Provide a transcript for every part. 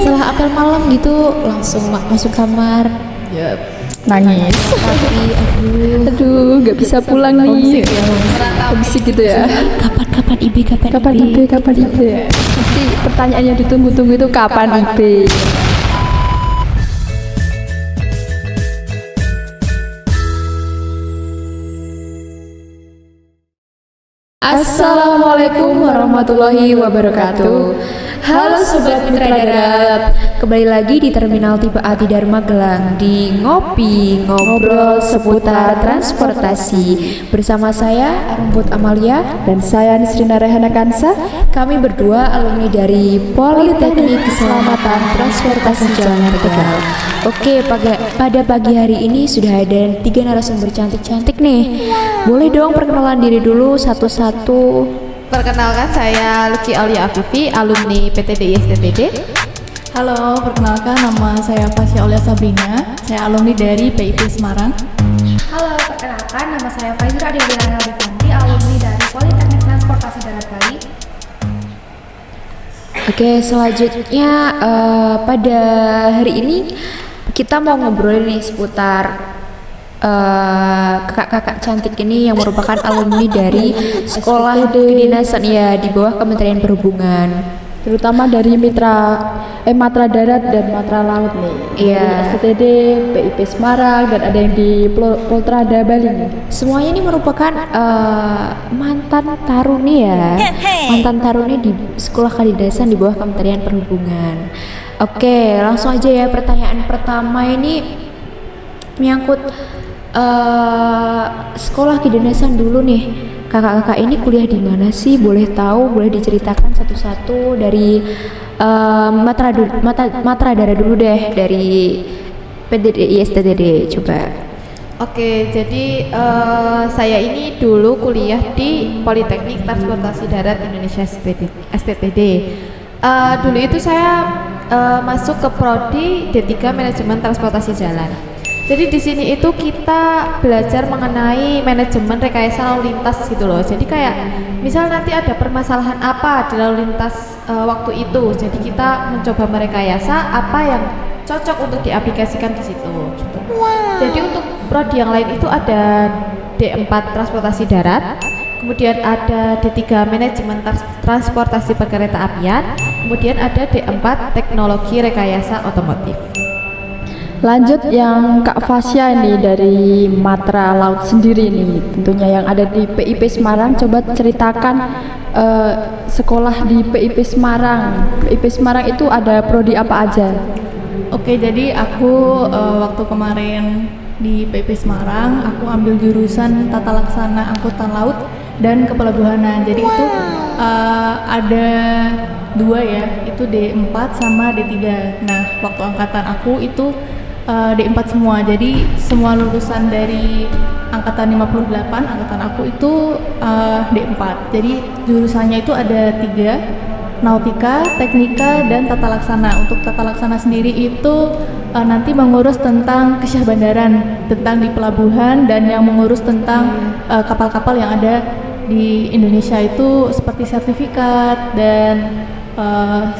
setelah apel malam gitu langsung masuk kamar. Ya, nangis. Tapi Aduh, nggak bisa pulang nih. Homesick gitu ya. kapan IB Kapan IB? Kapan IB? Pasti pertanyaan yang ditunggu-tunggu itu kapan IB? Assalamualaikum warahmatullahi wabarakatuh. Halo Sobat Mitra Darat, Kembali lagi di Terminal Tipe A Tidar Magelang di Ngopi Ngobrol seputar transportasi. Bersama saya Rumput Amalia. dan saya Nisrina Rehana Kansa. Kami berdua alumni dari Politeknik Keselamatan Transportasi Jalan Tegal. Oke, pada pagi hari ini sudah ada 3 narasumber cantik-cantik nih. Boleh dong perkenalan diri dulu satu-satu. Perkenalkan, saya Lucky Aulia Afifi, alumni PTDI STTD. Halo, perkenalkan nama saya Fasya Aulia Sabrina. Saya alumni dari PIP Semarang. Halo, perkenalkan nama saya Faizura Adelia Rabifanti, alumni dari Politeknik Transportasi Darat Bali. Oke, selanjutnya pada hari ini kita mau ngobrolin nih seputar kakak-kakak cantik ini yang merupakan alumni dari sekolah kedinasan ya di bawah Kementerian Perhubungan, Terutama dari Matra Darat dan Matra Laut nih. Iya. Dari STTD, PIP Semarang, dan ada yang di Poltrada Bali nih. Semuanya ini merupakan mantan taruni ya, mantan taruni di sekolah kedinasan di bawah Kementerian Perhubungan. Oke, langsung aja ya, pertanyaan pertama ini menyangkut sekolah kedinasan dulu nih. Kakak-kakak ini kuliah di mana sih? Boleh tahu, boleh diceritakan satu-satu dari Matra Darat dulu deh, dari PTDI STTD coba. Oke, jadi saya ini dulu kuliah di Politeknik Transportasi Darat Indonesia STTD. Dulu itu saya masuk ke prodi D3 Manajemen Transportasi Jalan. Jadi di sini itu kita belajar mengenai manajemen rekayasa lalu lintas gitu loh. Jadi kayak misal nanti ada permasalahan apa di lalu lintas waktu itu. Jadi kita mencoba merekayasa apa yang cocok untuk diaplikasikan di situ. Gitu. Jadi untuk prodi yang lain itu ada D4 Transportasi Darat, kemudian ada D3 Manajemen Transportasi Perkeretaapian, kemudian ada D4 Teknologi Rekayasa Otomotif. Lanjut yang Kak Fasya nih dari Matra Laut sendiri nih, tentunya yang ada di PIP Semarang. Coba ceritakan sekolah di PIP Semarang. PIP Semarang itu ada prodi apa aja? Oke, jadi aku waktu kemarin di PIP Semarang, aku ambil jurusan Tata Laksana Angkutan Laut dan Kepelabuhanan. Jadi itu ada 2 ya, itu D4 sama D3. Nah, waktu angkatan aku itu D4 semua, jadi semua lulusan dari angkatan 58, angkatan aku itu D4. Jadi jurusannya itu ada 3, Nautika, Teknika, dan Tata Laksana. Untuk Tata Laksana sendiri itu nanti mengurus tentang kesyahbandaran, tentang di pelabuhan, dan yang mengurus tentang kapal-kapal yang ada di Indonesia itu seperti sertifikat dan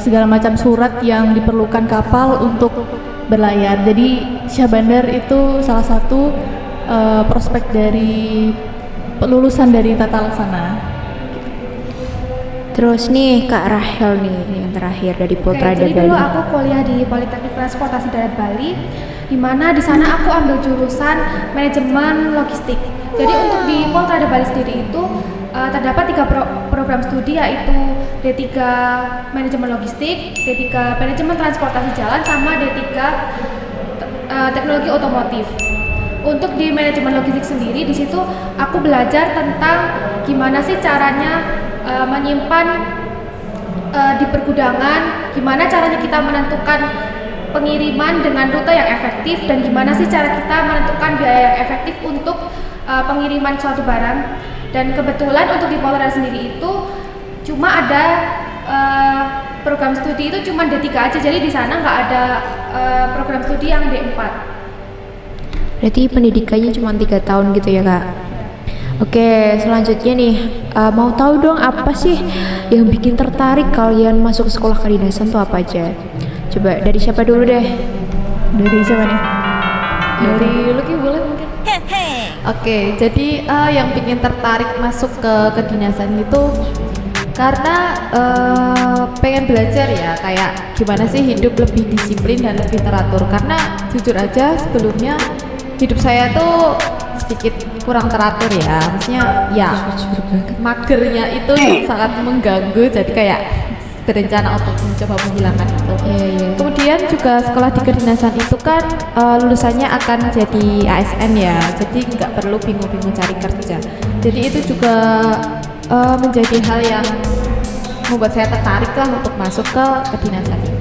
segala macam surat yang diperlukan kapal untuk berlayar. Jadi Syahbandar itu salah satu prospek dari lulusan dari Tata Laksana. Terus nih Kak Rahel nih yang terakhir dari Poltrada Jadi Bali. dulu aku kuliah di Politeknik Transportasi Darat Bali, di mana di sana aku ambil jurusan manajemen logistik. Jadi untuk di Poltrada Bali sendiri itu terdapat 3 program studi, yaitu D3 Manajemen Logistik, D3 Manajemen Transportasi Jalan, sama D3 Teknologi Otomotif. Untuk di manajemen logistik sendiri, di situ aku belajar tentang gimana sih caranya menyimpan di pergudangan, gimana caranya kita menentukan pengiriman dengan rute yang efektif, dan gimana sih cara kita menentukan biaya yang efektif untuk pengiriman suatu barang. Dan kebetulan untuk di Poltrada sendiri itu cuma ada program studi itu cuma D3 aja, jadi di sana nggak ada program studi yang D4. Berarti pendidikannya cuma 3 tahun gitu ya Kak? Oke, selanjutnya nih mau tahu dong apa sih yang bikin tertarik kalian masuk sekolah kedinasan tuh apa aja? Coba dari siapa dulu deh? Dari siapa nih? Dari Lucky boleh mungkin? Oke, jadi yang bikin tertarik masuk ke kedinasan itu karena pengen belajar ya, kayak gimana sih hidup lebih disiplin dan lebih teratur. Karena jujur aja sebelumnya hidup saya tuh sedikit kurang teratur ya, maksudnya ya magernya itu sangat mengganggu, jadi kayak berencana untuk mencoba menghilangkan itu. Kemudian juga sekolah di kedinasan itu kan lulusannya akan jadi ASN ya, jadi nggak perlu bingung-bingung cari kerja. Jadi itu juga menjadi hal yang membuat saya tertarik lah untuk masuk ke kedinasan ini.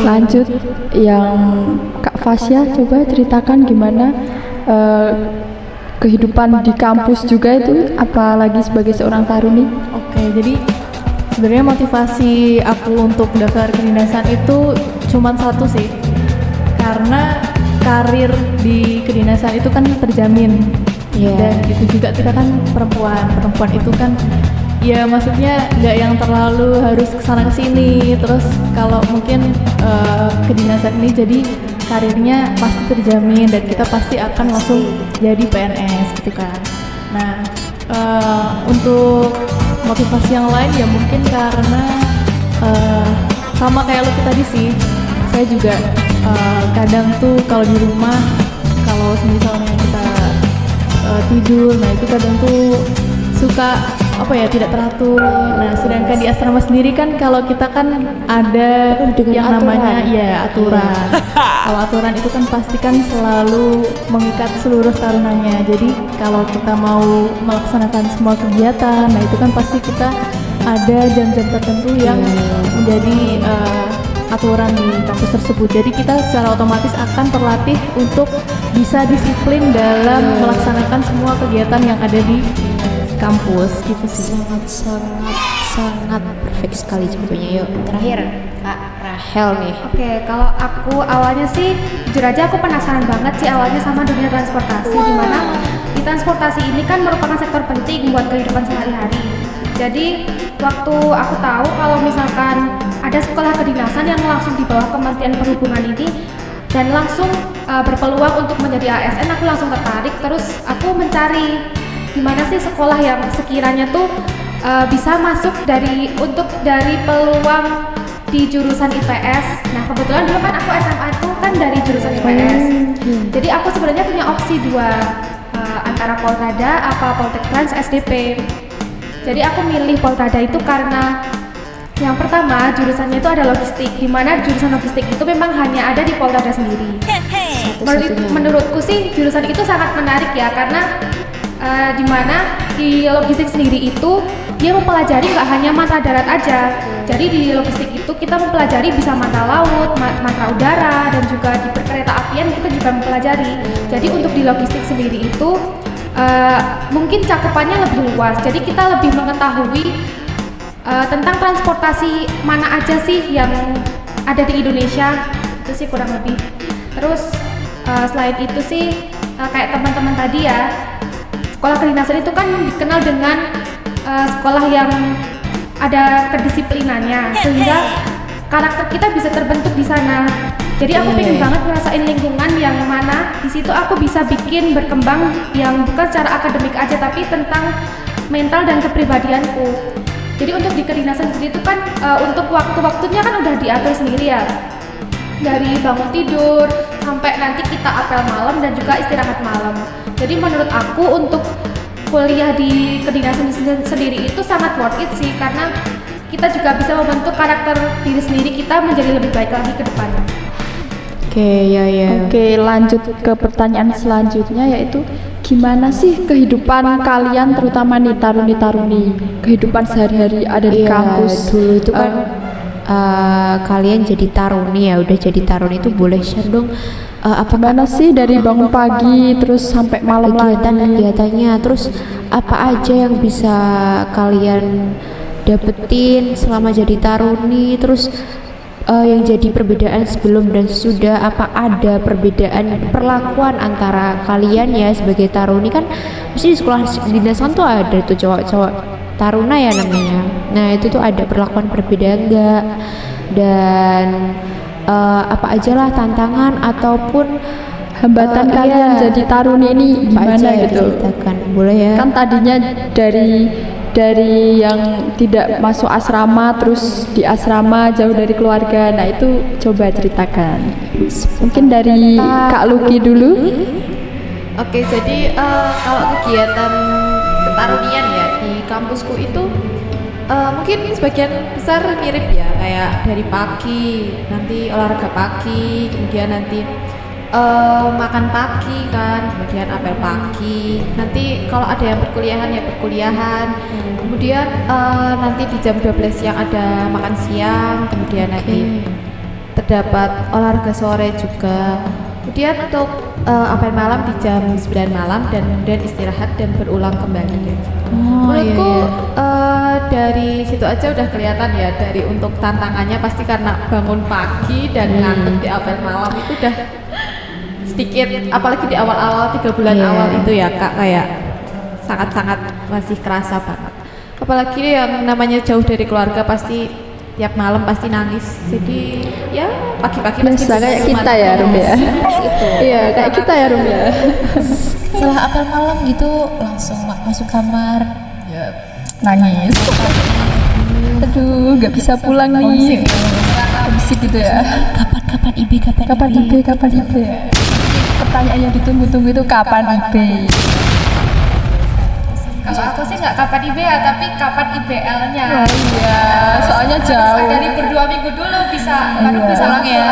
Lanjut yang Kak Fasya, coba ceritakan gimana kehidupan di kampus juga itu, apalagi sebagai seorang taruni. Oke, jadi sebenarnya motivasi aku untuk daftar kedinasan itu cuma satu sih, karena karir di kedinasan itu kan terjamin. Dan itu juga kita kan perempuan itu kan ya maksudnya nggak yang terlalu harus kesana kesini. Terus kalau mungkin kedinasan ini jadi karirnya pasti terjamin dan kita pasti akan langsung jadi PNS gitu kan. Nah untuk motivasi yang lain ya mungkin karena sama kayak lo tadi sih, saya juga kadang tuh kalau di rumah, kalau misalnya kita tidur, nah itu kadang tuh suka tidak teratur. Nah sedangkan di asrama sendiri kan kalau kita kan ada yang namanya aturan. Kalau aturan itu kan pasti kan selalu mengikat seluruh tarunanya. Jadi kalau kita mau melaksanakan semua kegiatan, nah itu kan pasti kita ada jam-jam tertentu yang menjadi aturan di kampus tersebut. Jadi kita secara otomatis akan terlatih untuk bisa disiplin dalam melaksanakan semua kegiatan yang ada di kampus gitu sih. Sangat perfect sekali jawabannya. Yuk terakhir Kak Rahel nih. Oke, kalau aku awalnya sih jujur aja aku penasaran banget sih awalnya sama dunia transportasi, dimana di transportasi ini kan merupakan sektor penting buat kehidupan sehari-hari. Jadi waktu aku tahu kalau misalkan ada sekolah kedinasan yang langsung di bawah Kementerian Perhubungan ini dan langsung berpeluang untuk menjadi ASN, aku langsung tertarik. Terus aku mencari gimana sih sekolah yang sekiranya tuh bisa masuk dari peluang di jurusan IPS. Nah kebetulan dulu kan aku SMA itu kan dari jurusan IPS. Jadi aku sebenarnya punya opsi dua, antara Polrada apa Poltek Trans SDP. Jadi aku milih Polrada itu karena yang pertama jurusannya itu ada logistik, di mana jurusan logistik itu memang hanya ada di Polrada sendiri. Menurutku sih jurusan itu sangat menarik ya, karena di mana di logistik sendiri itu dia mempelajari nggak hanya mata darat aja. Jadi di logistik itu kita mempelajari bisa mata laut, mata udara, dan juga di perkereta apian kita juga mempelajari. Jadi untuk di logistik sendiri itu mungkin cakupannya lebih luas. Jadi kita lebih mengetahui tentang transportasi mana aja sih yang ada di Indonesia, itu sih kurang lebih. Terus selain itu sih kayak teman-teman tadi ya, sekolah kedinasan itu kan dikenal dengan sekolah yang ada kedisiplinannya, sehingga karakter kita bisa terbentuk di sana. Jadi aku pengen banget ngerasain lingkungan yang mana di situ aku bisa bikin berkembang yang bukan secara akademik aja, tapi tentang mental dan kepribadianku. Jadi untuk di kedinasan sendiri itu kan untuk waktu-waktunya kan udah diatur sendiri ya, dari bangun tidur sampai nanti kita apel malam dan juga istirahat malam. Jadi menurut aku untuk kuliah di kedinasan sendiri itu sangat worth it sih, karena kita juga bisa membentuk karakter diri sendiri kita menjadi lebih baik lagi ke depannya. Oke, lanjut ke pertanyaan selanjutnya, yaitu gimana sih kehidupan kalian, terutama nih taruni-taruni, kehidupan sehari-hari ada di kampus. Dulu itu kan kalian jadi taruni ya, udah jadi taruni itu boleh share dong Gimana sih dari bangun pagi terus sampai malam kegiatannya, terus apa aja yang bisa kalian dapetin selama jadi taruni, terus yang jadi perbedaan sebelum dan sesudah, apa ada perbedaan perlakuan antara kalian ya sebagai taruni, kan mesti di sekolah dinasan tuh ada tuh cowok-cowok taruna ya namanya. Nah itu tuh ada perlakuan perbedaan enggak? dan apa aja lah tantangan ataupun Hambatan kalian iya, jadi taruni ini apa gimana aja gitu? diceritakan, boleh ya? Kan tadinya dari yang tidak masuk asrama terus di asrama jauh dari keluarga. Nah, itu coba ceritakan. Mungkin dari Kak Luki dulu. Oke, jadi kalau kegiatan ketarunian ya di kampusku itu mungkin sebagian besar mirip ya, kayak dari pagi nanti olahraga pagi, kemudian nanti makan pagi kan, kemudian apel pagi, nanti kalau ada yang perkuliahan ya perkuliahan, kemudian nanti di jam 12 yang ada makan siang, kemudian nanti terdapat olahraga sore juga, kemudian untuk apel malam di jam 9 malam dan kemudian istirahat dan berulang kembali. Menurutku dari situ aja udah kelihatan ya, dari untuk tantangannya pasti karena bangun pagi dan ngantuk di apel malam itu udah sedikit, apalagi di awal-awal 3 bulan awal itu ya Kak, kayak sangat-sangat masih kerasa banget. Apalagi yang namanya jauh dari keluarga pasti tiap malam pasti nangis. Jadi ya pagi-pagi pasti Biasa kayak kita ya, Rum ya. Iya, kayak kita ya, Rum ya. Setelah apel malam gitu langsung masuk kamar Nangis. Aduh, nggak bisa pulang nih. Bisik gitu ya. kapan IB Kapan IB? Kapan IB? Pertanyaan yang ditunggu-tunggu itu kapan IB? Kalau aku sih nggak kapan IB ya, tapi kapan IBL-nya. Oh iya, soalnya jauh. Dari berdua minggu dulu bisa, baru Iya. bisa pulang ya.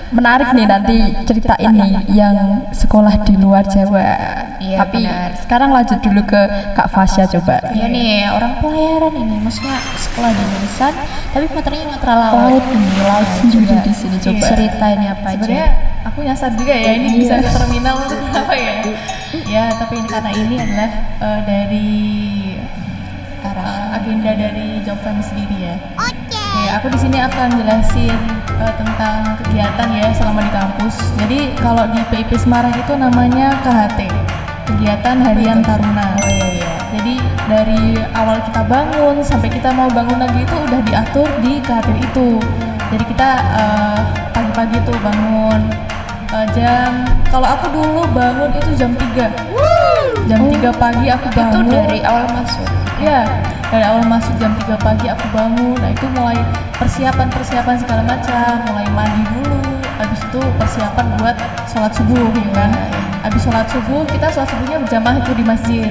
Menarik nih nanti cerita ini yang sekolah di luar Jawa. Iya, Tapi benar. sekarang lanjut dulu ke Kak Fasya coba. ya nih orang pelayaran ini, maksudnya sekolah di Indonesia tapi materinya matra laut. Laut ini, laut sendiri di sini coba. Cerita ini apa aja? Sebenarnya aku nyasar juga ya, ini bisa ke terminal apa ya? Ya, tapi karena ini adalah dari agenda dari job kami sendiri ya. Oke, aku di sini akan jelasin tentang kegiatan ya selama di kampus. Jadi kalau di PIP Semarang itu namanya KHT, kegiatan harian taruna. Oh iya. Jadi dari awal kita bangun sampai kita mau bangun lagi itu udah diatur di KHT itu. Jadi kita pagi-pagi tuh bangun kalau aku dulu bangun itu jam 3. Jam 3 pagi aku Itu bangun. dari awal masuk. Iya, dari awal masuk jam 3 pagi aku bangun. Nah, itu mulai persiapan segala macam, mulai mandi dulu. Habis itu persiapan buat sholat subuh ya kan. Habis sholat subuh, kita sholat subuhnya berjamaah itu di masjid.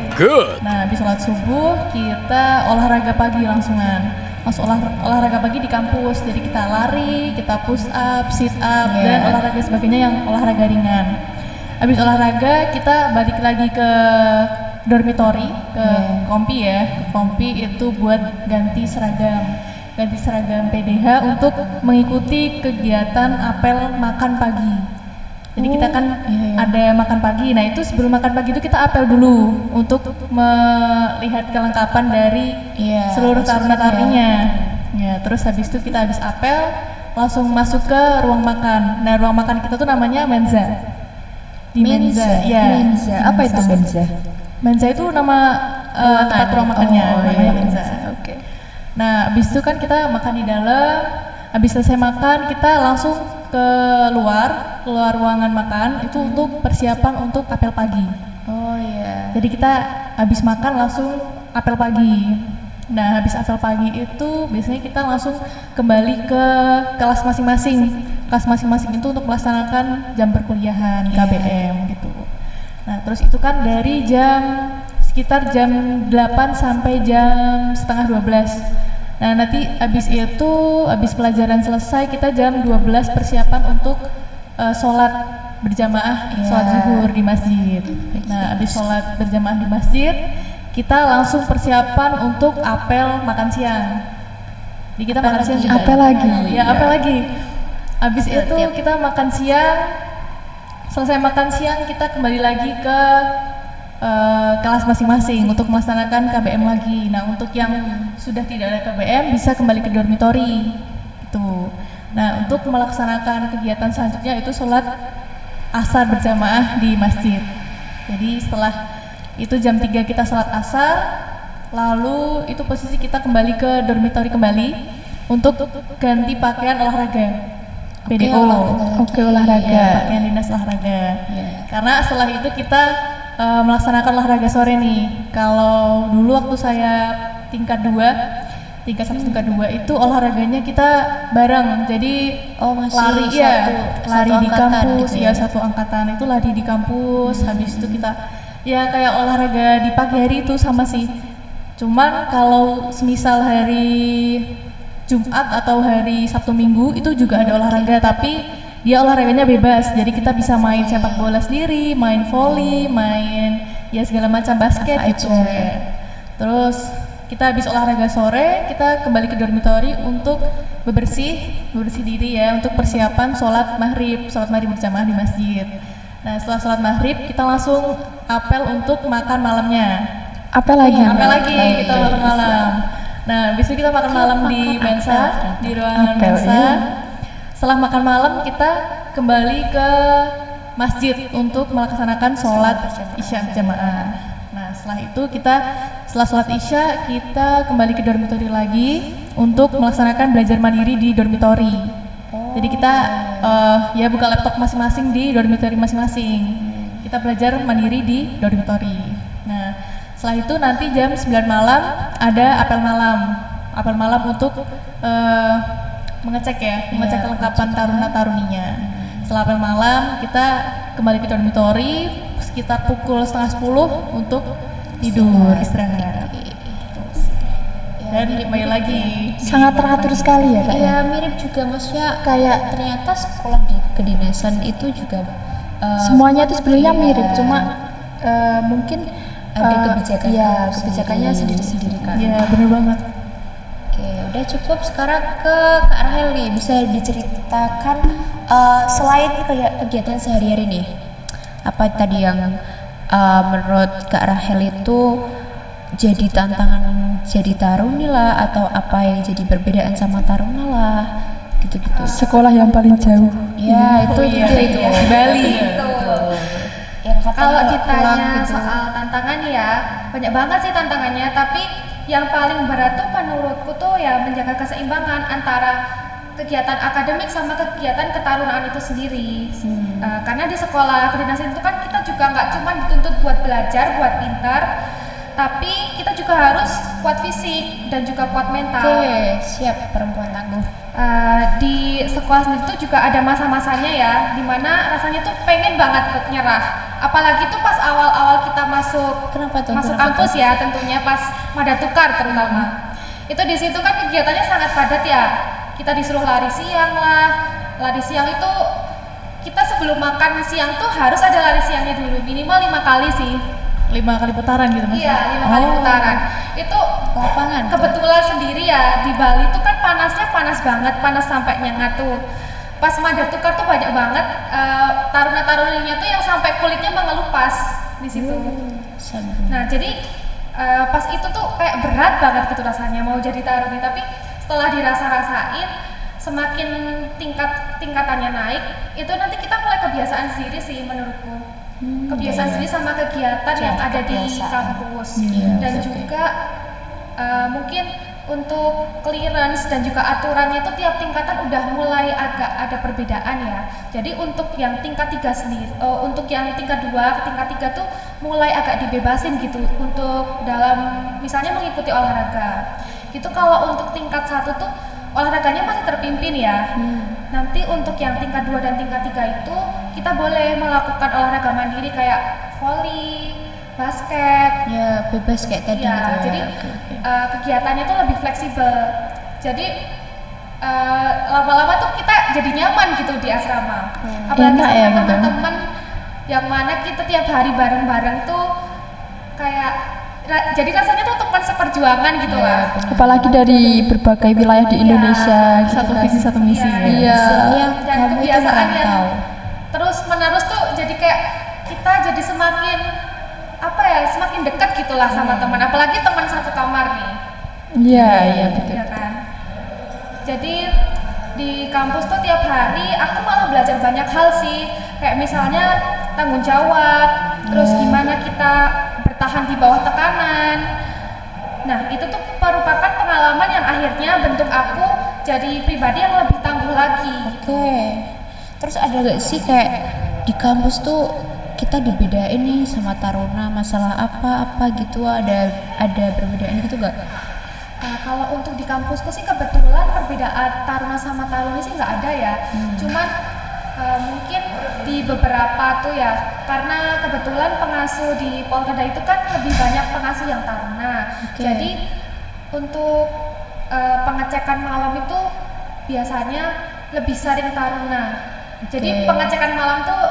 Nah, habis sholat subuh kita olahraga pagi langsungan. Langsung olahraga pagi di kampus. Jadi kita lari, kita push up, sit up, dan olahraga sebagainya yang olahraga ringan. Habis olahraga kita balik lagi ke dormitory, ke kompi ya. Ke kompi itu buat ganti seragam PDH untuk mengikuti kegiatan apel makan pagi. Jadi kita kan ada makan pagi. Nah, itu sebelum makan pagi itu kita apel dulu untuk melihat kelengkapan dari seluruh taruna-taruninya. Ya, terus habis itu kita habis apel langsung masuk ke ruang makan. Nah, ruang makan kita tuh namanya menza. Di menza. Ya. Menza. Apa itu menza? Menza itu nama tempat ruang makannya, namanya menza. Oke. Nah, habis itu kan kita makan di dalam. Habis selesai makan, kita langsung keluar ruangan makan itu untuk persiapan untuk apel pagi. Oh iya. Jadi kita habis makan langsung apel pagi. Nah, habis apel pagi itu biasanya kita langsung kembali ke kelas masing-masing. Kelas masing-masing itu untuk melaksanakan jam perkuliahan KBM gitu. Nah, terus itu kan dari sekitar jam 8 sampai jam setengah 12. Nah, nanti habis pelajaran selesai kita jam 12 persiapan untuk sholat berjamaah, sholat zuhur di masjid. Nah, habis sholat berjamaah di masjid, kita langsung persiapan untuk apel makan siang. Jadi kita makan siang juga. Apel lagi. Ya, apel lagi. Habis itu kita makan siang. Selesai makan siang kita kembali lagi ke kelas masing-masing untuk melaksanakan KBM lagi. Nah, untuk yang sudah tidak ada KBM bisa kembali ke dormitory gitu. Nah, untuk melaksanakan kegiatan selanjutnya itu sholat asar berjamaah di masjid. Jadi setelah itu jam 3 kita sholat asar, lalu itu posisi kita kembali ke dormitory kembali. untuk ganti pakaian olahraga. PDO. Oke, olahraga. Iya, pakaian dinas olahraga. Karena setelah itu kita melaksanakan olahraga sore nih. Kalau dulu waktu saya tingkat 1 tingkat 2 itu olahraganya kita bareng. Jadi masih lari lari satu di angkatan kampus gitu ya? satu angkatan itu lari di kampus. Habis itu kita ya kayak olahraga di pagi hari itu sama sih. Cuman kalau semisal hari Jumat atau hari Sabtu Minggu itu juga ada olahraga, tapi dia olahraganya bebas. Jadi kita bisa main sepak bola sendiri, main volley, main ya segala macam basket gitu. Terus kita habis olahraga sore, kita kembali ke dormitory untuk bersih diri ya, untuk persiapan sholat maghrib berjamaah di masjid. Nah setelah sholat maghrib kita langsung apel untuk makan malamnya. Apel lagi. Kita makan malam. Nah, besok kita makan malam di Mensa, di ruangan Apel, Mensa. iya. Setelah makan malam kita kembali ke masjid untuk melaksanakan sholat isya jamaah. Nah, setelah sholat isya kita kembali ke dormitory lagi untuk melaksanakan belajar mandiri di dormitory. Jadi kita ya buka laptop masing-masing di dormitory masing-masing. Kita belajar mandiri di dormitory. Nah, setelah itu nanti jam 9 malam ada apel malam untuk mengecek kelengkapan taruna-taruninya. Setelah apel malam kita kembali ke dormitory sekitar pukul 9:30 untuk tidur istirahat. Dan kembali lagi. Sangat teratur sekali ya Kak. Iya, mirip juga maksudnya kayak ternyata sekolah di kedinasan itu juga Semuanya itu sebenarnya mirip, cuma mungkin ada kebijakan kebijakannya sendiri-sendiri kan. Iya, benar banget. Oke, udah cukup. Sekarang ke Kak Rahel nih, bisa diceritakan selain kegiatan sehari-hari nih, apa tadi yang menurut Kak Rahel itu jadi tantangan jadi taruni lah, atau apa yang jadi perbedaan sama taruna lah, gitu-gitu. Sekolah yang paling jauh. Ya, itu juga itu. Di Bali. Yang katanya Kalau pulang ditanya gitu. soal tantangan ya, banyak banget sih tantangannya, tapi yang paling berat tuh menurutku tuh ya menjaga keseimbangan antara kegiatan akademik sama kegiatan ketarunaan itu sendiri. Karena di sekolah kedinasan itu kan kita juga nggak cuma dituntut buat belajar, buat pintar, tapi kita juga harus kuat fisik dan juga kuat mental. Oke, siap perempuan tangguh. Di sekolah sendiri tuh juga ada masa-masanya ya, dimana rasanya tuh pengen banget buat nyerah. Apalagi tuh pas awal-awal kita masuk kampus ya, tentunya pas mada tukar terutama. Itu di situ kan kegiatannya sangat padat ya. Kita disuruh lari siang lah. Lari siang itu kita sebelum makan siang tuh harus ada lari siangnya dulu, minimal 5 kali sih. 5 kali putaran gitu Mas? Iya, 5 kali putaran. Itu Lapangan kebetulan sendiri ya, di Bali tuh kan panasnya panas banget, panas sampai nyengat tuh. Pas mada tukar tuh banyak banget taruna-taruninya tuh yang sampai kulitnya mengelupas di situ. Nah, jadi pas itu tuh kayak berat banget gitu rasanya mau jadi taruni, tapi setelah dirasa-rasain semakin tingkatannya naik, itu nanti kita mulai kebiasaan sendiri sih menurutku. Kebiasaan sendiri sama kegiatan yang ada di kampus. Dan juga mungkin untuk clearance dan juga aturannya itu tiap tingkatan udah mulai agak ada perbedaan ya. Jadi untuk yang tingkat 3 sendiri, untuk yang tingkat 2, tingkat 3 tuh mulai agak dibebasin gitu untuk dalam misalnya mengikuti olahraga. Gitu kalau untuk tingkat 1 tuh olahraganya masih terpimpin ya. Nanti untuk yang tingkat 2 dan tingkat 3 itu kita boleh melakukan olahraga mandiri kayak volley, basket. Ya, bebas kayak tadi Ya, gitu ya. jadi kegiatannya tuh lebih fleksibel. Jadi lama-lama tuh kita jadi nyaman gitu di asrama. Apalagi Enak sama ya gitu. teman-teman yang mana kita tiap hari bareng-bareng tuh kayak jadi rasanya tuh teman seperjuangan gitu lah. Apalagi dari berbagai wilayah di Indonesia, gitu Satu kan. visi satu misi. Iya. Istilahnya Dan kamu itu kebiasaan yang merantau. terus menerus tuh jadi kayak kita jadi semakin semakin dekat gitulah sama teman, apalagi teman satu kamar nih. Iya, betul. Ya kan? Jadi di kampus tuh tiap hari aku malah belajar banyak hal sih, kayak misalnya tanggung jawab, terus gimana kita bertahan di bawah tekanan. Nah, itu tuh merupakan pengalaman yang akhirnya bentuk aku jadi pribadi yang lebih tangguh lagi. Oke. Terus ada gak sih kayak di kampus tuh kita dibedain nih sama taruna masalah apa gitu, ada perbedaan gitu gak? Kalau untuk di kampusku sih kebetulan perbedaan taruna sama taruni sih nggak ada ya. Cuman mungkin di beberapa tuh ya, karena kebetulan pengasuh di Polreda itu kan lebih banyak pengasuh yang taruna. Jadi untuk pengecekan malam itu biasanya lebih sering taruna. Jadi pengecekan malam tuh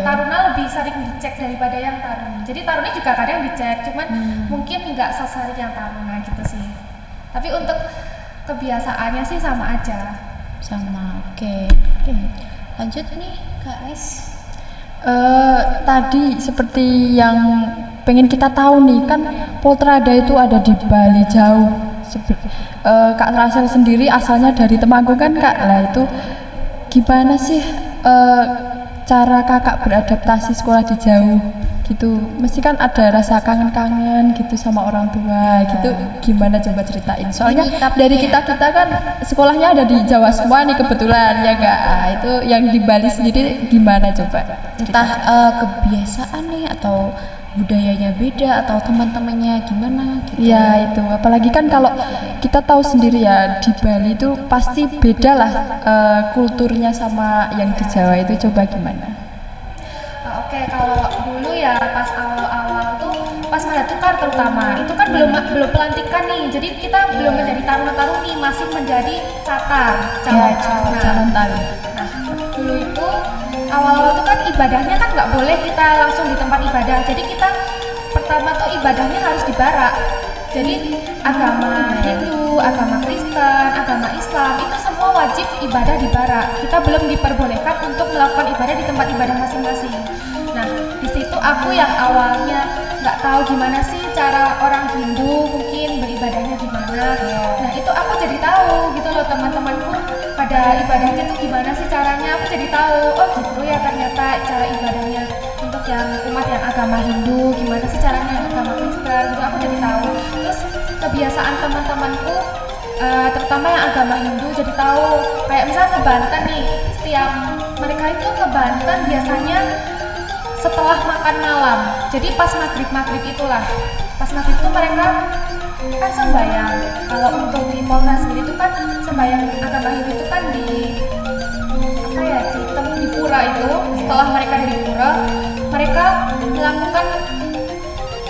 taruna lebih sering dicek daripada yang taruni. Jadi taruni juga kadang dicek, cuman mungkin nggak sesering yang taruna gitu sih. Tapi untuk kebiasaannya sih sama aja. Sama. Oke. Lanjut nih Kak Res. Tadi seperti yang pengen kita tahu nih, kan Poltrada itu ada di Bali jauh. Kak Rasel sendiri asalnya dari Temanggung kan Kak. Lah itu gimana sih cara Kakak beradaptasi sekolah di jauh gitu? Mesti kan ada rasa kangen-kangen gitu sama orang tua gitu. Gimana coba ceritain? Soalnya dari kita kan sekolahnya ada di Jawa semua nih kebetulan ya Kak. Itu yang di Bali sendiri gimana coba? Entah kebiasaan nih atau budayanya beda atau teman-temannya gimana gitu. Ya itu, apalagi kan kalau kita tahu sendiri ya di Bali itu pasti beda lah kulturnya sama yang di Jawa itu. Coba gimana? Oke, kalau dulu ya pas awal-awal tuh pas tukar terutama itu kan belum pelantikan nih, jadi kita belum menjadi taruna-taruni, masih menjadi calon taruna. Nah dulu itu awal-awal tuh kan ibadahnya kan nggak boleh kita langsung di tempat ibadah, jadi kita pertama tuh ibadahnya harus di barak. Jadi agama Hindu, agama Kristen, agama Islam itu semua wajib ibadah di barak. Kita belum diperbolehkan untuk melakukan ibadah di tempat ibadah masing-masing. Nah, di situ aku yang awalnya nggak tahu gimana sih cara orang Hindu mungkin beribadahnya gimana. Nah, itu aku jadi tahu gitu loh, teman-temanku pada ibadahnya tuh gimana sih caranya. Aku jadi tahu, oh gitu ya ternyata cara ibadahnya untuk yang umat yang agama Hindu, gimana sih caranya yang agama Kristen gitu. Aku jadi tahu. Terus kebiasaan teman-temanku terutama yang agama Hindu jadi tahu, kayak misalnya ke Banten nih, setiap mereka itu ke Banten biasanya setelah makan malam. Jadi pas maghrib itulah, pas maghrib itu mereka kan sembahyang. Kalau untuk di Polres sendiri itu kan sembahyang agama Hindu itu kan di di pura itu. Setelah mereka dari pura, mereka melakukan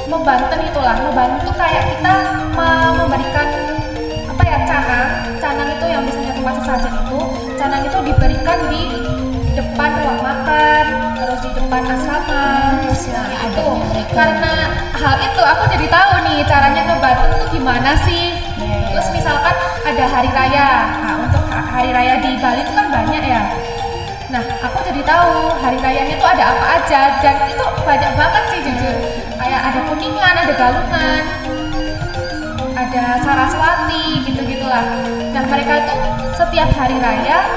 membanten itulah. Membantu kayak kita memberikan canang itu yang biasanya tempat sesajen itu. Canang itu diberikan di depan ruang makan, terus di depan asrama. Nah, itu karena hal itu aku jadi tahu nih caranya ngebantu tuh gimana sih. Terus misalkan ada hari raya, nah untuk hari raya di Bali itu kan banyak ya. Nah aku jadi tahu hari rayanya itu ada apa aja, dan itu banyak banget sih jujur. Kayak ada Kuningan, ada Galungan, ada Saraswati, gitu-gitulah. Nah mereka itu setiap hari raya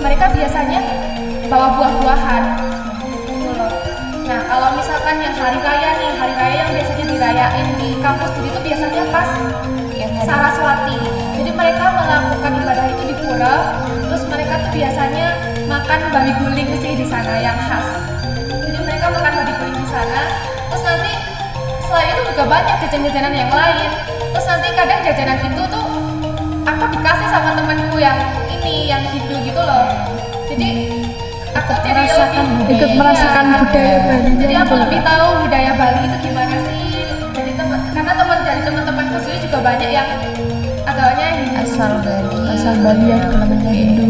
mereka biasanya bawa buah-buahan gitu loh. Nah kalau misalkan yang hari raya yang biasanya dirayain di kampus itu biasanya pas Saraswati. Jadi mereka melakukan ibadah itu di pura. Terus mereka tuh biasanya makan babi guling sih di sana yang khas. Jadi mereka makan babi guling di sana. Terus nanti selain itu juga banyak jajan-jajanan yang lain. Terus nanti kadang jajanan itu tuh aku dikasih sama temanku yang Hindu gitu loh. Jadi aku jadi ikut merasakan budaya Bali. Jadi aku lebih tahu budaya Bali itu gimana sih. Jadi karena teman-temanku sendiri juga banyak yang agamanya Hindu. Asal Bali yang kelamanya Hindu.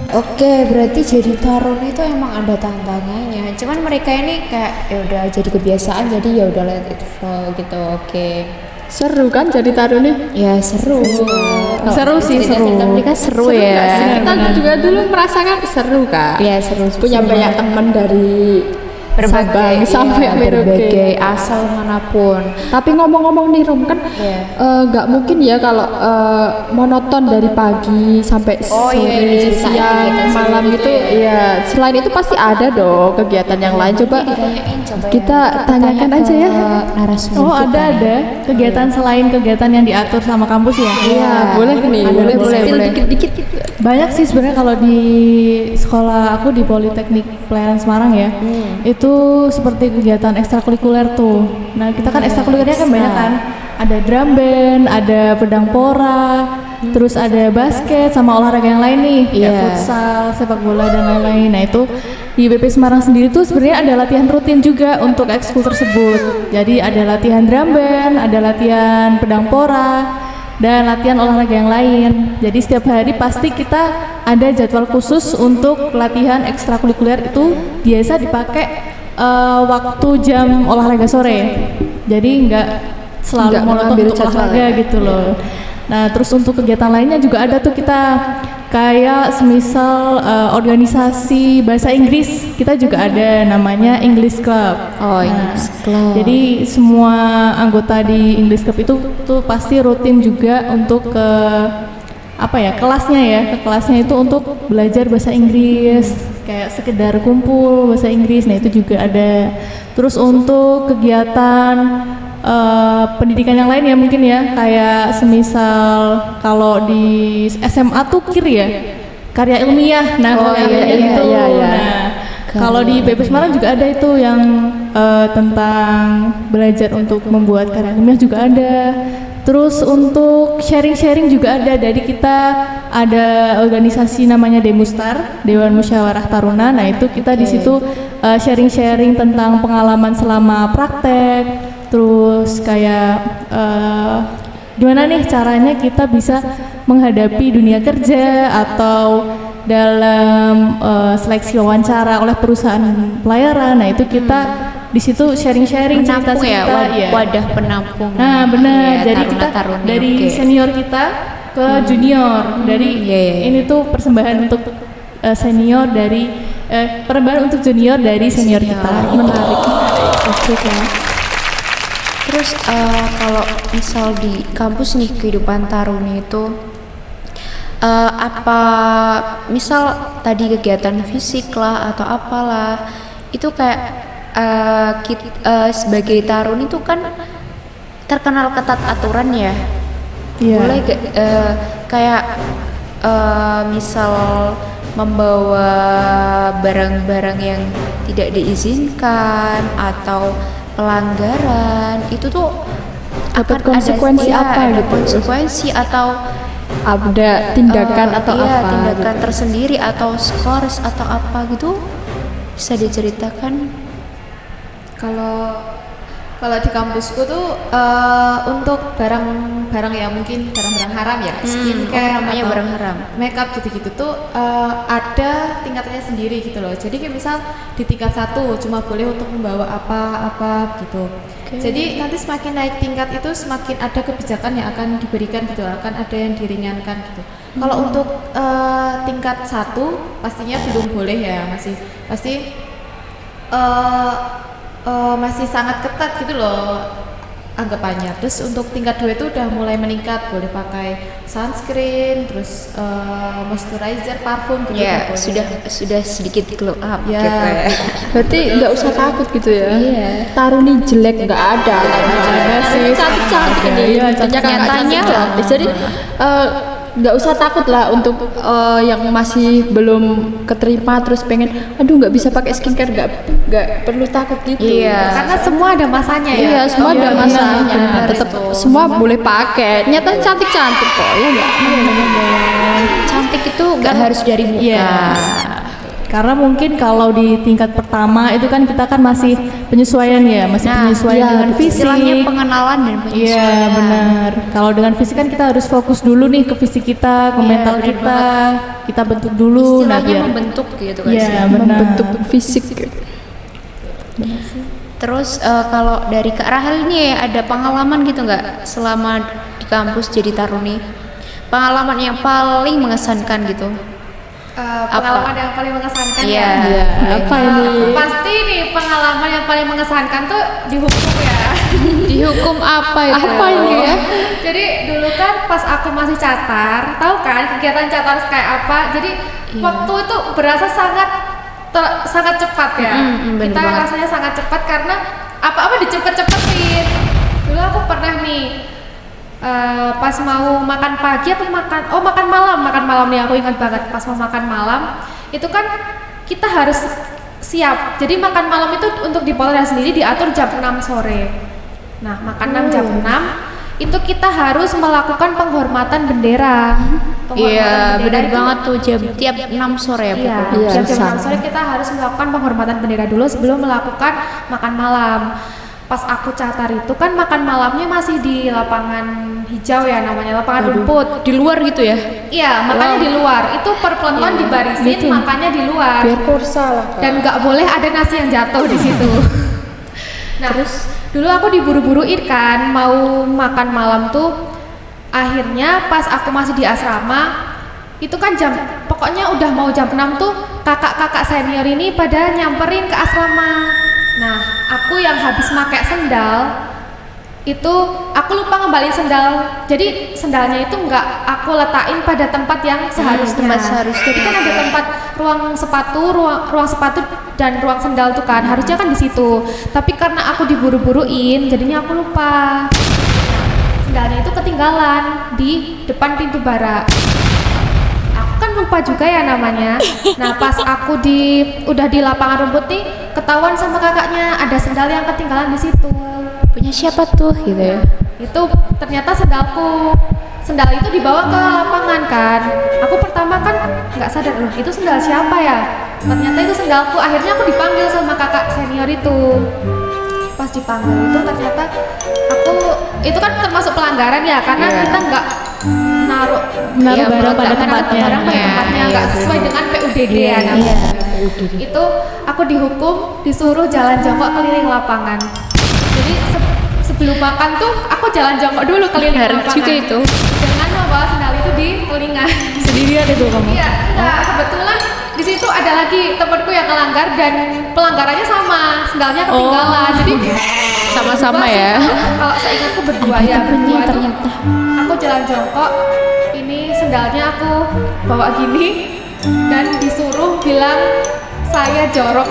Oke, berarti jadi taruna itu emang ada tantangannya. Cuman mereka ini kayak ya udah jadi kebiasaan, jadi ya udah let it flow gitu. Oke. Seru kan jadi taruna? Ya seru. Seru sih, seru. Mereka seru ya. Kita juga dulu merasakan seru Kak. Iya seru. Punya banyak teman dari Sabang sampai Merauke. berbagai asal manapun. Tapi ngomong-ngomong nih Rum, kan nggak mungkin ya kalau monoton dari pagi sampai sore, siang, malam gitu. Ya, selain itu pasti ada dong kegiatan yang lain. Coba kita tanyakan aja ya. Narasumber Oh, kita. ada kegiatan selain kegiatan yang diatur sama kampus ya? Iya, boleh nih, boleh. Dikit-dikit gitu. Banyak sih sebenarnya kalau di sekolah aku di Politeknik Pelayaran Semarang ya. Itu seperti kegiatan ekstrakurikuler tuh. Nah, kita kan ekstrakurikulernya kan banyak kan. Ada drum band, ada pedang pora, terus ada basket sama olahraga yang lain nih, kayak futsal, sepak bola dan lain-lain. Nah, itu di BP Semarang sendiri tuh sebenarnya ada latihan rutin juga untuk ekskul tersebut. Jadi ada latihan drum band, ada latihan pedang pora, dan latihan olahraga yang lain. Jadi setiap hari pasti kita ada jadwal khusus untuk latihan ekstrakurikuler itu biasa dipakai waktu jam olahraga sore. Jadi nggak selalu Nggak monoton mengambil untuk jadwal olahraga ya? gitu loh. Nah, terus untuk kegiatan lainnya juga ada tuh kita kayak semisal organisasi bahasa Inggris, kita juga ada namanya English Club. Oh, English Club. Jadi semua anggota di English Club itu tuh pasti rutin juga untuk ke kelasnya itu untuk belajar bahasa Inggris, kayak sekedar kumpul bahasa Inggris. Nah, itu juga ada. Terus untuk kegiatan pendidikan yang lain ya mungkin ya, kayak semisal kalau di SMA tuh karya ilmiah. Nah, Nah, kalau di BP Semarang juga ada itu yang tentang belajar untuk membuat karya ilmiah juga ada. Terus untuk sharing-sharing juga ada. Dari kita ada organisasi namanya Demustar, Dewan Musyawarah Taruna. Nah, itu kita di situ sharing-sharing tentang pengalaman selama praktek. Terus kayak gimana nih caranya kita bisa menghadapi dunia kerja atau dalam seleksi wawancara oleh perusahaan pelayaran. Nah, itu kita di situ sharing-sharing Penampung cerita-cerita ya, wadah penampung. Nah, benar. Iya, Jadi kita taruna-taruni, dari oke. senior kita ke junior. Dari iya. ini tuh persembahan untuk senior dari persembahan untuk junior dari senior kita. Menarik. Oke kan. Terus kalau misal di kampus nih kehidupan taruni itu apa misal tadi kegiatan fisik lah atau apalah itu kayak sebagai taruni itu kan terkenal ketat aturan ya. Iya. Boleh gak kayak misal membawa barang-barang yang tidak diizinkan atau pelanggaran itu tuh Dapat akan konsekuensi apa ada gitu? konsekuensi atau Ada tindakan atau iya, apa? tindakan tersendiri atau skors atau apa gitu bisa diceritakan? Kalau di kampusku tuh untuk barang-barang ya mungkin barang-barang haram ya, skincare namanya atau barang haram. makeup gitu-gitu tuh ada tingkatannya sendiri gitu loh. Jadi kayak misal di tingkat 1 cuma boleh untuk membawa apa-apa gitu. Jadi nanti semakin naik tingkat itu semakin ada kebijakan yang akan diberikan gitu, akan ada yang diringankan gitu. Kalau untuk tingkat 1 pastinya belum boleh ya, masih sangat ketat gitu loh anggapannya. Terus untuk tingkat 2 itu udah mulai meningkat, boleh pakai sunscreen, terus moisturizer, parfum gitu. Ya, udah boleh. sudah sedikit glow up Ya, gitu ya. Berarti nggak usah takut gitu ya? Iya. Taruni jelek nggak ada sih. Cantik-cantik ini. Iya, Tentunya kakak nyatanya cantik. Jadi nggak usah takut lah untuk yang masih belum keterima terus pengen, aduh nggak bisa pakai skincare, nggak perlu takut gitu. Iya. Karena semua ada masanya ya. Iya, semua ada masanya. benar Tetap itu. semua boleh pakai. Nyata cantik-cantik kok, ya nggak? Cantik itu nggak harus dari muka. Iya. Karena mungkin kalau di tingkat pertama itu kan kita kan masih penyesuaian ya, masih penyesuaian dengan fisik. Istilahnya pengenalan dan penyesuaian. Iya, benar. Kalau dengan fisik kan kita harus fokus dulu nih ke fisik kita, ke mental benar kita. Kita bentuk dulu. Istilahnya biar- membentuk gitu kan. Iya, sih. benar. Membentuk fisik. Terus kalau dari Kak Rahel ini ada pengalaman gitu nggak selama di kampus jadi taruni? Pengalaman yang paling mengesankan gitu. pengalaman yang paling mengesankan Iya. ya. Ya, apa ini? Pasti nih pengalaman yang paling mengesankan tuh dihukum ya. Dihukum apa itu? Apa ini ya? Jadi dulu kan pas aku masih catar, tahu kan kegiatan catar kayak apa? Jadi waktu itu berasa sangat cepat ya. bener Kita banget. rasanya sangat cepat karena apa-apa dicepet-cepetin. Dulu aku pernah nih pas mau makan pagi atau makan malam nih, aku ingat banget pas mau makan malam itu kan kita harus siap. Jadi makan malam itu untuk di Polda sendiri diatur jam 6 sore. Nah, makan jam 6 itu kita harus melakukan penghormatan bendera. Iya, Penghormatan bendera benar itu- banget tuh tiap 6 sore ya Iya, pokoknya. Iya, jam sama. 6 sore kita harus melakukan penghormatan bendera dulu sebelum melakukan makan malam. Pas aku catar itu kan makan malamnya masih di lapangan hijau ya, namanya lapangan rumput. Di luar gitu ya? Iya, makanya di luar. Itu per pelonton dibarisin, makanya di luar. Biar kursa lah. Dan nggak boleh ada nasi yang jatuh di situ. Nah, dulu aku diburu-buruin kan mau makan malam tuh. Akhirnya pas aku masih di asrama, itu kan pokoknya udah mau jam 6 tuh kakak-kakak senior ini pada nyamperin ke asrama. Nah, aku yang habis pakai sendal itu aku lupa ngembalin sendal. Jadi sendalnya itu nggak aku letakin pada tempat yang seharusnya. tempat seharusnya. Jadi kan ada tempat ruang sepatu dan ruang sendal tuh kan. Harusnya kan di situ. Tapi karena aku diburu-buruin, jadinya aku lupa. Sendalnya itu ketinggalan di depan pintu barak. Aku kan lupa juga ya namanya. Nah, pas aku udah di lapangan rumput nih, ketahuan sama kakaknya ada sendal yang ketinggalan di situ. Punya siapa tuh gitu ya? Itu ternyata sendalku. Sendal itu dibawa ke lapangan kan. Aku pertama kan nggak sadar loh, itu sendal siapa ya? Ternyata itu sendalku. Akhirnya aku dipanggil sama kakak senior itu. Pas dipanggil itu ternyata itu kan termasuk pelanggaran ya, karena kita nggak naruh Naruh iya, barang pada nggak naruh tempatnya. barang pada Iya, tempatnya, nggak iya, sesuai dengan PUDD ya namanya. Itu aku dihukum, disuruh jalan jongkok keliling lapangan. Jadi sebelum makan tuh aku jalan jongkok dulu keliling Harus lapangan. juga itu. Dengan membawa sendal itu di telinga. Sendirian itu kamu? Iya, nah kebetulan di situ ada lagi temanku yang melanggar dan pelanggarannya sama, sendalnya ketinggalan. Jadi Sama-sama berdua sih, ya. Kalau saya ingatku berdua ya, berdua tuh aku jalan jongkok, ini sendalnya aku bawa gini dan disuruh bilang saya jorok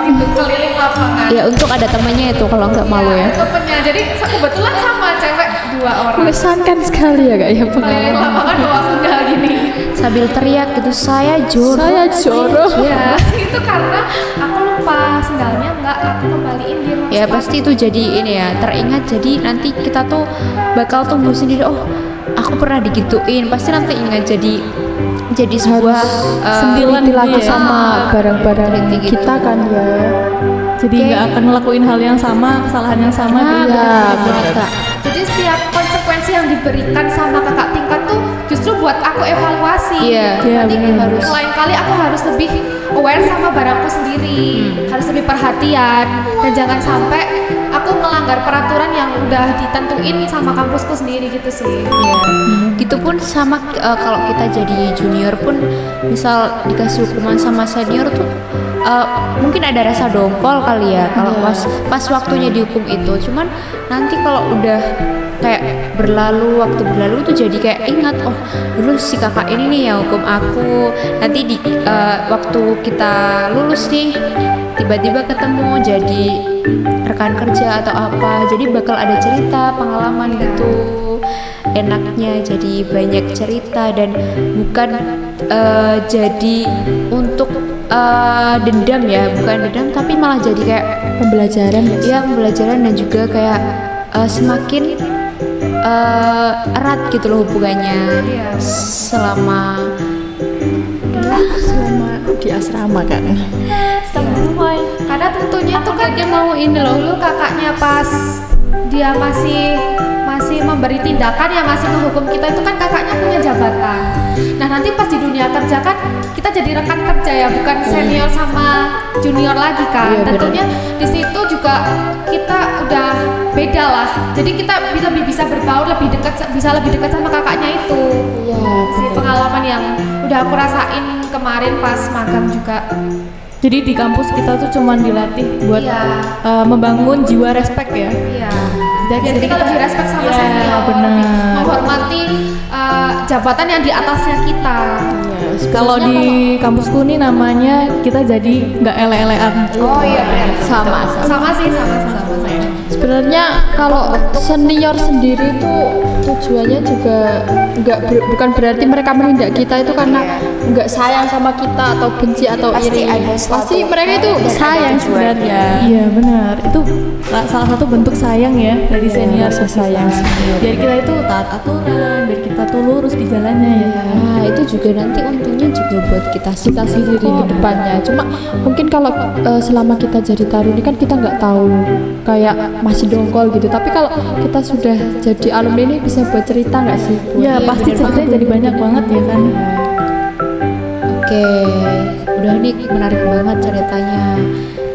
gitu keliling lapangan. Ya untuk ada temannya itu kalau nggak malu ya. Temennya, jadi kebetulan sama cewek 2 orang. Mengesankan sekali ya kak ya Keliling pengalaman. lapangan bawa sendal gini. Sambil teriak gitu, saya jorok. Saya jorok. Ya, itu karena aku lupa sendalnya nggak aku kembaliin di ruang Ya sepatu. pasti itu jadi ini ya teringat, jadi nanti kita tuh bakal tumbuh sendiri. Oh aku pernah digituin, pasti nanti ingat jadi sebuah Sendirian lagi gitu ya. sama barang-barang Teliti gitu. kita kan ya. Jadi nggak akan ngelakuin hal yang sama, kesalahan yang sama Nah, di Ya, bener. Kak. Jadi setiap konsekuensi yang diberikan sama kakak tingkat tuh justru buat aku evaluasi. Iya, iya, Nanti bener. lain kali aku harus lebih aware sama barangku sendiri, harus lebih perhatian dan jangan sampai aku melanggar peraturan yang udah ditentuin sama kampusku sendiri gitu sih. Iya. Gitu pun sama kalau kita jadi junior pun misal dikasih hukuman sama senior tuh mungkin ada rasa dongkol kali ya kalau pas waktunya dihukum itu. Cuman nanti kalau udah kayak waktu berlalu tuh jadi kayak ingat, oh dulu si kakak ini nih yang hukum aku. Nanti di waktu kita lulus nih tiba-tiba ketemu jadi rekan kerja atau apa, jadi bakal ada cerita pengalaman gitu. Enaknya jadi banyak cerita dan bukan jadi untuk dendam ya, bukan dendam tapi malah jadi kayak Pembelajaran ya. ya pembelajaran dan juga kayak semakin erat gitu loh hubungannya selama Di asrama kan. Karena tentunya tuh kan dia mau ini loh, dulu kakaknya pas dia masih memberi tindakan ya, masih menghukum kita itu kan kakaknya punya jabatan. Nah nanti pas di dunia kerja kan kita jadi rekan kerja ya, bukan senior sama junior lagi kan. Iya, Tentunya di situ juga kita udah beda lah. Jadi kita bisa berbaur lebih dekat, bisa lebih dekat sama kakaknya itu. Iya. Si pengalaman yang udah aku rasain kemarin pas magang juga. Jadi di kampus kita tuh cuman dilatih buat Iya. membangun jiwa respect ya. Iya. Jadi Jadi kalau lebih respect sama Iya, senior, benar. lebih menghormati jabatan yang di atasnya kita. Kalau di kampusku nih namanya kita jadi nggak ele-elean. Oh iya benar. Sama. Sama sih sama. Sebenarnya kalau senior sendiri itu tujuannya juga bukan berarti mereka menindak kita itu karena nggak sayang sama kita atau benci atau Pasti iri. ada suatu Pasti mereka itu dan ada sayang tujuannya. sebenarnya. Iya benar, itu salah satu bentuk sayang ya dari senior rasa ke sayang kita. senior. Biar kita itu taat aturan, biar kita tuh lurus di jalannya ya. Nah, itu juga nanti untungnya juga buat kita Sendiri ke depannya. Cuma mungkin kalau selama kita jadi taruni kan kita nggak tahu kayak masih dongkol gitu. Tapi kalau kita sudah jadi alumni ini bisa buat cerita nggak sih? Ya pasti ceritanya jadi banyak banget ya kan. Oke, udah nih menarik banget ceritanya.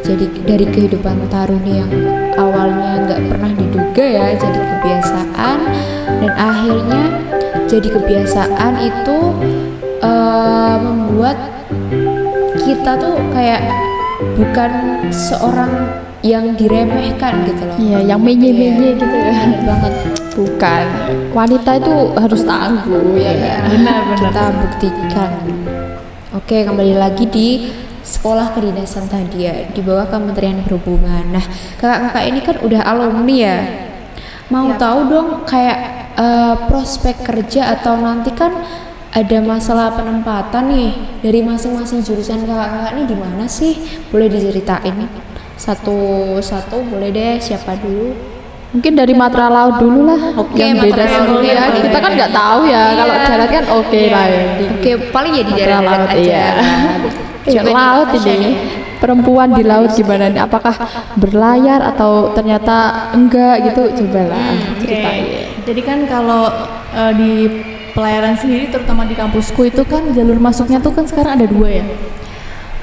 Jadi dari kehidupan taruni yang awalnya nggak pernah diduga ya, jadi kebiasaan dan akhirnya jadi kebiasaan itu membuat kita tuh kayak bukan seorang yang diremehkan gitu loh. Iya, yang menye-menye gitu ya. Bener banget. Bukan. Wanita itu harus tangguh ya. Benar-benar. Kita buktikan. Oke, kembali lagi di Sekolah Kedinasan tadi ya, di bawah Kementerian Perhubungan. Nah, kakak-kakak ini kan udah alumni ya. Mau tahu dong kayak prospek kerja atau nanti kan ada masalah penempatan nih dari masing-masing jurusan kakak-kakak ini di mana sih? Boleh diceritain satu-satu, boleh deh, siapa dulu? Mungkin dari Matra Laut dulu lah. Yang beda Matra Laut sendiri dulu ya. yang Kita kan beda. nggak tahu ya. Iya. Kalau darat kan oke lah ya. Oke, paling ya di Matra darat Laut, aja. iya. Ya, Coba laut nih, ini. Perempuan di laut gimana nih? Apakah berlayar atau ternyata enggak gitu? Cobalah ceritain. Jadi kan kalau di pelayaran sendiri terutama di kampusku itu kan jalur masuknya tuh kan sekarang ada dua ya.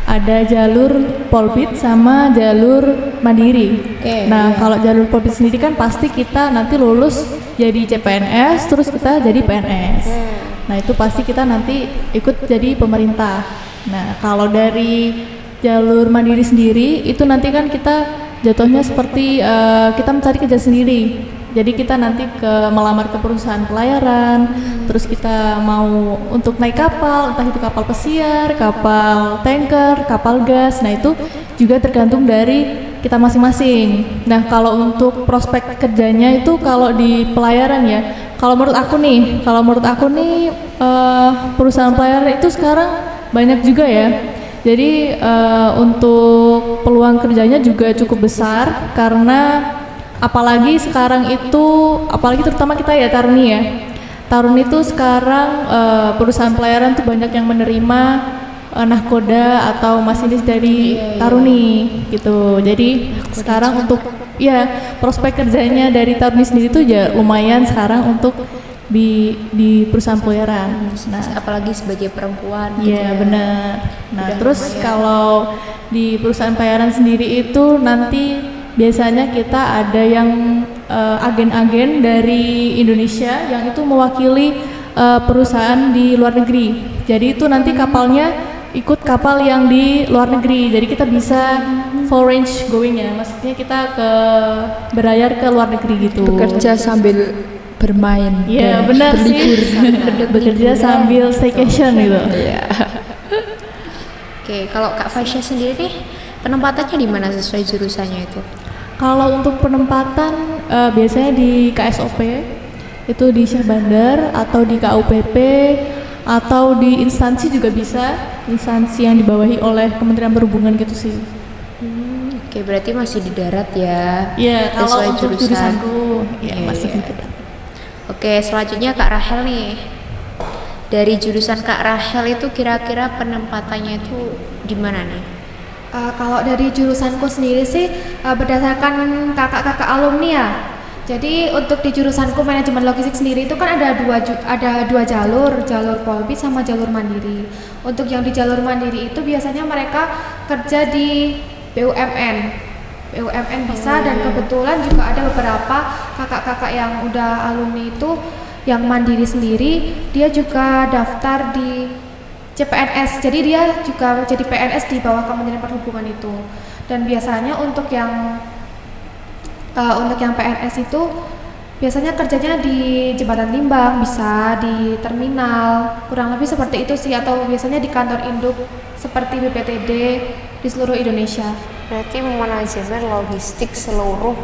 Ada jalur Polbit sama jalur Mandiri. Oke, Nah, kalau jalur Polbit sendiri kan pasti kita nanti lulus jadi CPNS terus kita jadi PNS. Nah, itu pasti kita nanti ikut jadi pemerintah. Nah, kalau dari jalur Mandiri sendiri itu nanti kan kita jatuhnya seperti kita mencari kerja sendiri. Jadi kita nanti melamar ke perusahaan pelayaran, terus kita mau untuk naik kapal, entah itu kapal pesiar, kapal tanker, kapal gas. Nah, itu juga tergantung dari kita masing-masing. Nah, kalau untuk prospek kerjanya itu kalau di pelayaran ya, kalau menurut aku nih perusahaan pelayaran itu sekarang banyak juga ya. Jadi untuk peluang kerjanya juga cukup besar karena apalagi sekarang itu, apalagi terutama kita ya Taruni ya. Taruni itu sekarang perusahaan pelayaran tuh banyak yang menerima nahkoda atau masinis dari Taruni gitu. Jadi sekarang untuk ya prospek kerjanya dari Taruni sendiri tuh ya lumayan sekarang untuk di perusahaan pelayaran. Nah, Apalagi sebagai perempuan gitu iya ya. benar. Nah, Udah terus lumayan. kalau di perusahaan pelayaran sendiri itu nanti biasanya kita ada yang agen-agen dari Indonesia yang itu mewakili perusahaan di luar negeri. Jadi itu nanti kapalnya ikut kapal yang di luar negeri. Jadi kita bisa full range going ya. Maksudnya kita berlayar ke luar negeri gitu. Bekerja sambil bermain Iya dan benar sih. berlibur. Bekerja sambil staycation gitu. Iya. Oke, kalau Kak Fasya sendiri nih penempatannya di mana sesuai jurusannya itu? Kalau untuk penempatan biasanya di KSOP itu di Syah Bandar atau di KUPP atau di instansi juga bisa, instansi yang dibawahi oleh Kementerian Perhubungan gitu sih. Oke, berarti masih di darat ya. Iya, kalau Sesuai untuk jurusan. jurusanku ya Iya, masih iya. gitu. Oke, selanjutnya Kak Rahel nih. Dari jurusan Kak Rahel itu kira-kira penempatannya itu di mana nih? Kalau dari jurusanku sendiri sih berdasarkan kakak-kakak alumni ya. Jadi untuk di jurusanku manajemen logistik sendiri itu kan ada dua jalur Polbit sama jalur Mandiri. Untuk yang di jalur Mandiri itu biasanya mereka kerja di BUMN. BUMN bisa dan kebetulan juga ada beberapa kakak-kakak yang udah alumni itu yang mandiri sendiri, dia juga daftar di CPNS. Jadi dia juga jadi PNS di bawah Kementerian Perhubungan itu. Dan biasanya untuk yang PNS itu biasanya kerjanya di jembatan timbang, bisa di terminal, kurang lebih seperti itu sih, atau biasanya di kantor induk seperti BPTD di seluruh Indonesia. Berarti manajemen logistik seluruh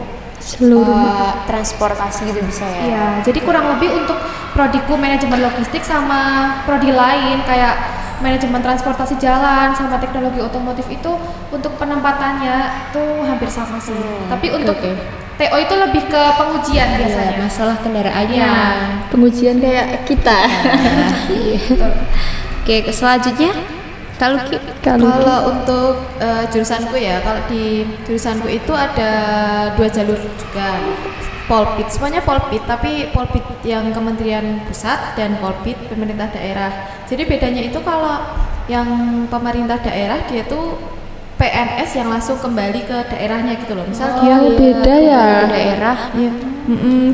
transportasi gitu bisa ya? Iya, jadi kurang lebih untuk prodiku manajemen logistik sama prodi lain kayak manajemen transportasi jalan sama teknologi otomotif itu untuk penempatannya tuh hampir sama sih. Tapi untuk TO itu lebih ke pengujian biasanya. Masalah kendaraannya. Iya. Pengujian kayak kita. Oke, selanjutnya kalau Kalau untuk jurusanku ya, kalau di jurusanku itu ada 2 jalur juga. Polpit, semuanya Polpit, tapi Polpit yang Kementerian Pusat dan Polpit pemerintah daerah. Jadi bedanya itu kalau yang pemerintah daerah dia tuh PNS yang langsung kembali ke daerahnya gitu loh. Misal dia beda ya. daerah. Iya.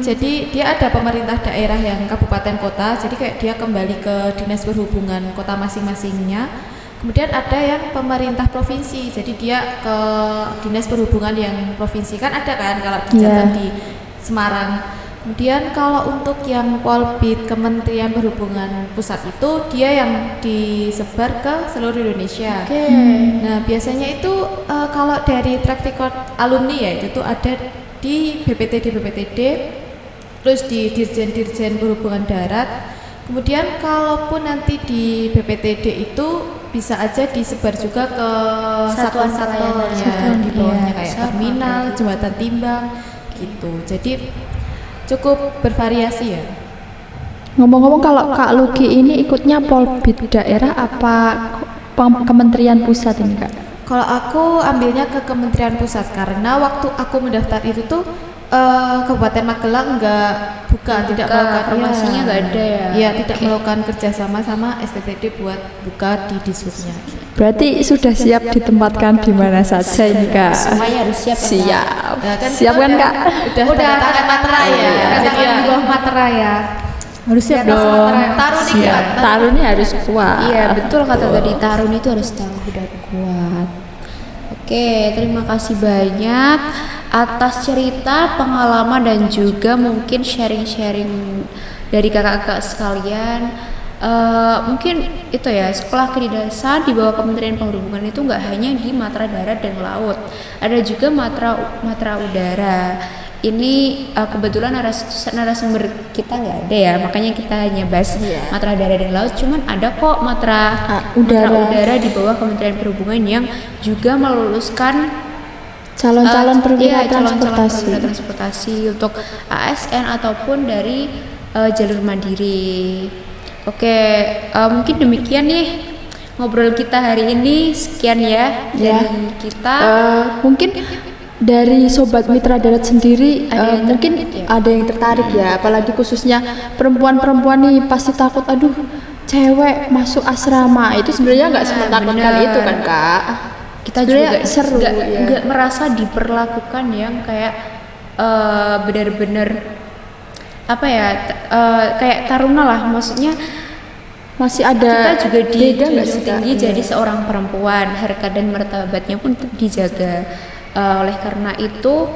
Jadi dia ada pemerintah daerah yang kabupaten kota, jadi kayak dia kembali ke dinas perhubungan kota masing-masingnya. Kemudian ada yang pemerintah provinsi, jadi dia ke dinas perhubungan yang provinsi, kan ada kan kalau di Jateng di Semarang. Kemudian kalau untuk yang Polbit Kementerian Perhubungan Pusat itu dia yang disebar ke seluruh Indonesia. Nah biasanya itu kalau dari track record alumni ya itu tuh ada di BPTD, terus di Dirjen Perhubungan Darat. Kemudian kalaupun nanti di BPTD itu bisa aja disebar juga ke satuan-satuan di bawahnya kayak terminal, jembatan timbang gitu. Jadi cukup bervariasi ya. Ngomong-ngomong, kalau Kak Luki ini ikutnya Polbit daerah apa Kementerian Pusat ini Kak? Kalau aku ambilnya ke Kementerian Pusat karena waktu aku mendaftar itu tuh Kabupaten Magelang tidak melakukan formasinya nggak ada ya. Iya, tidak melakukan kerjasama sama STTD buat buka di Dishubnya. Berarti sudah siap ditempatkan di mana saja ini Kak? Semuanya harus siap. Siap. Nah, kan Siap kan Kak? Udah tangan materai ya. Jadi di bawah materai ya. Harus siap dong. Taruni Siap. Taruni harus kuat. Iya, betul kata tadi, tarun itu harus tahu dan kuat. Oke, terima kasih banyak atas cerita, pengalaman dan juga mungkin sharing-sharing dari kakak-kakak sekalian. Mungkin itu ya, sekolah kedinasan di bawah Kementerian Perhubungan itu nggak hanya di matra darat dan laut, ada juga matra udara. Ini kebetulan narasumber kita nggak ada ya, makanya kita hanya bahas matra darat dan laut. Cuman ada kok matra udara di bawah Kementerian Perhubungan yang juga meluluskan calon-calon perwira calon-calon transportasi. perwira transportasi untuk ASN ataupun dari jalur mandiri. Oke, mungkin demikian nih ngobrol kita hari ini. Sekian ya dari kita. Mungkin dari Sobat Mitra Darat sendiri mungkin ada yang tertarik ya, apalagi khususnya perempuan-perempuan nih pasti takut, aduh cewek masuk asrama itu sebenarnya nggak semenakutkan itu kan Kak. Kita juga seru nggak merasa diperlakukan yang kayak benar-benar apa ya, kayak taruna lah, maksudnya masih ada kita juga beda tinggi jadi seorang perempuan, harkat dan martabatnya pun tetap dijaga. Oleh karena itu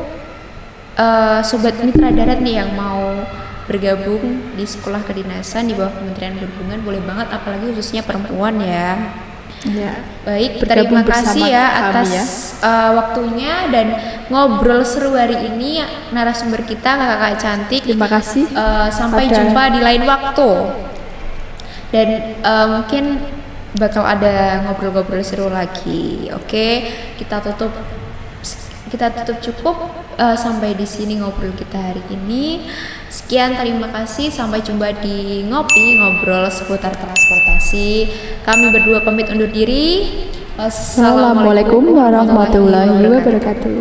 Sobat Mitra Darat nih yang mau bergabung di sekolah kedinasan di bawah Kementerian Perhubungan boleh banget, apalagi khususnya perempuan ya. Baik, terima kasih ya atas waktunya dan ngobrol seru hari ini narasumber kita kakak cantik. Terima kasih. Sampai jumpa di lain waktu. Dan mungkin bakal ada ngobrol-ngobrol seru lagi. Oke, kita tutup cukup sampai di sini ngobrol kita hari ini. Sekian, terima kasih, sampai jumpa di ngobrol seputar transportasi. Kami berdua pamit undur diri. Wassalamualaikum warahmatullahi wabarakatuh.